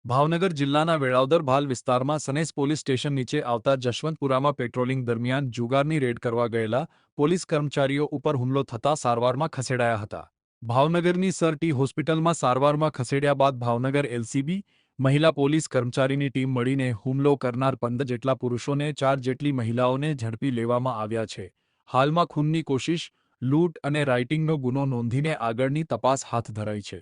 ભાવનગર જિલ્લાના વેળાવદર ભાલ વિસ્તારમાં Sanes police station નીચે આવતા જશવંતપુરામાં પેટ્રોલિંગ દરમિયાન જુગારની રેડ કરવા ગયેલા પોલીસ કર્મચારીઓ ઉપર હુમલો થતા સારવારમાં ખસેડાયા હતા. ભાવનગરની સર ટી હોસ્પિટલમાં સારવારમાં ખસેડ્યા બાદ ભાવનગર એલસીબી મહિલા પોલીસ કર્મચારીની ટીમ મળીને હુમલો કરનાર 15 જેટલા પુરુષોને 4 જેટલી મહિલાઓને ઝડપી લેવામાં આવ્યા છે. હાલમાં ખૂનની કોશિશ, લૂંટ અને રાઇટિંગનો ગુનો નોંધીને આગળની તપાસ હાથ ધરાઈ છે.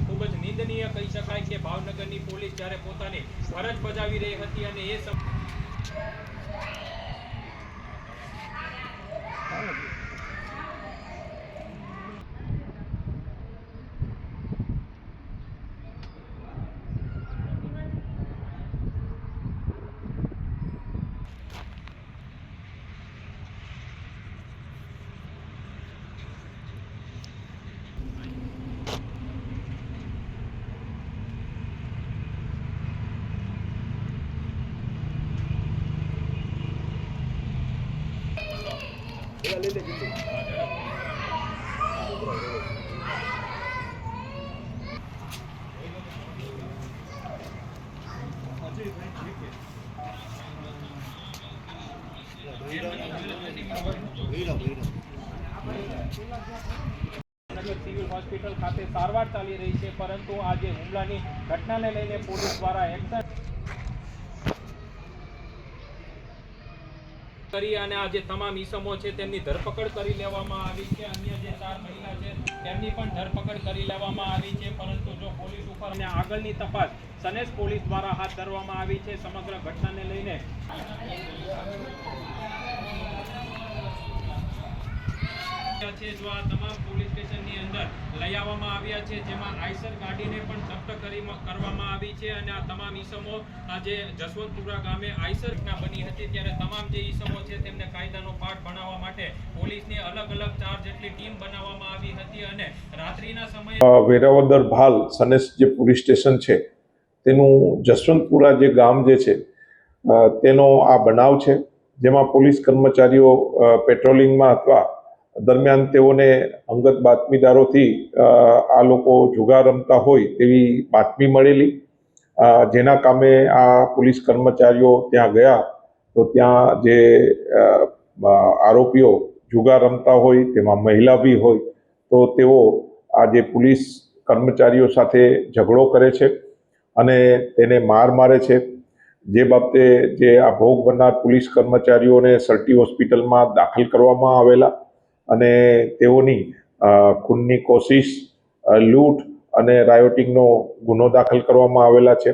ખૂબ જ નિંદનીય કહી શકાય કે ભાવનગરની પોલીસ જ્યારે પોતાની ફરજ બજાવી રહી હતી અને એ સિવિલ હોસ્પિટલ ખાતે સારવાર ચાલી રહી છે, પરંતુ આજે હુમલાની ઘટનાને લઈને પોલીસ દ્વારા એક્શન કરી અને આ જે તમામ ઈસમો છે તેમની ધરપકડ કરી લેવામાં આવી છે. અન્ય જે 4 મહિલા છે તેમની પણ ધરપકડ કરી લેવામાં આવી છે, પરંતુ જો પોલીસ ઉપર અને આગળની તપાસ સનેસ પોલીસ દ્વારા હાથ ધરવામાં આવી છે. સમગ્ર ઘટનાને લઈને જો આ તમામ પોલીસ સ્ટેશનની અંદર લઈ આવવામાં આવ્યા છે, જેમાં આઈસર ગાડીને પણ જપ્ત કરવામાં આવી છે અને આ તમામ ઈસમો આજે જશવંતપુરા ગામે આઈસર ઘટના બની હતી ત્યારે તમામ જે ઈસમો છે તેમને કાયદાનો પાઠ ભણાવવા માટે પોલીસની અલગ અલગ 4 જેટલી ટીમ બનાવવામાં આવી હતી અને રાત્રિના સમયે વેરાવદર ભાલ સનેસ જે પોલીસ સ્ટેશન છે તેનું જશવંતપુરા જે ગામ જે છે તેનો આ બનાવ છે, જેમાં પોલીસ કર્મચારીઓ પેટ્રોલિંગમાં અથવા દરમિયાન તેઓને અંગત બાતમીદારોથી આ લોકો જુગાર રમતા હોય તેવી બાતમી મળેલી, જેના કામે આ પોલીસ કર્મચારીઓ ત્યાં ગયા તો ત્યાં જે આરોપીઓ જુગાર રમતા હોય તેમાં મહિલા બી હોય તો તેઓ આ જે પોલીસ કર્મચારીઓ સાથે ઝઘડો કરે છે અને તેને મારે છે. જે બાબતે જે આ ભોગ બનનાર પોલીસ કર્મચારીઓને સરટી હોસ્પિટલમાં દાખલ કરવામાં આવેલા અને તેઓની ખૂનની કોશિશ, લૂંટ અને રાયોટિંગનો ગુનો દાખલ કરવામાં આવેલા છે.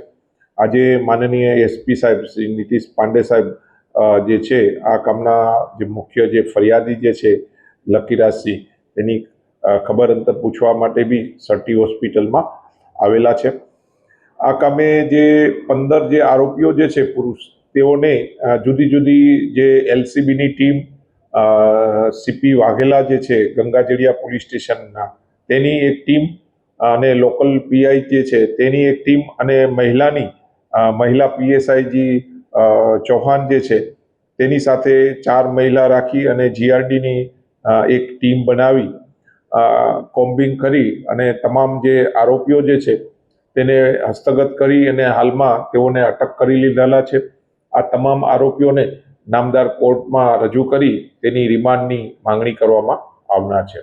આજે માનનીય એસપી સાહેબ શ્રી નીતિશ પાંડે સાહેબ જે છે આ કામના જે મુખ્ય જે ફરિયાદી જે છે લકીરાજસિંહ, તેની ખબર અંતર પૂછવા માટે બી સરટી હોસ્પિટલમાં આવેલા છે. આ કામે જે 15 જે આરોપીઓ જે છે પુરુષ, તેઓને જુદી જુદી જે એલસીબીની ટીમ, સીપી વાઘેલા જે છે ગંગાજળિયા પોલીસ સ્ટેશનના, તેની એક ટીમ અને લોકલ પીઆઈ જે છે તેની એક ટીમ અને મહિલા પીએસઆઈજી ચૌહાણ જે છે તેની સાથે 4 મહિલા રાખી અને જીઆરડીની એક ટીમ બનાવી કોમ્બિંગ કરી અને તમામ જે આરોપીઓ જે છે તેને હસ્તગત કરી અને હાલમાં તેઓને અટક કરી લીધેલા છે. આ તમામ આરોપીઓને નામદાર કોર્ટમાં રજૂ કરી તેની રિમાન્ડની માંગણી કરવામાં આવનાર છે.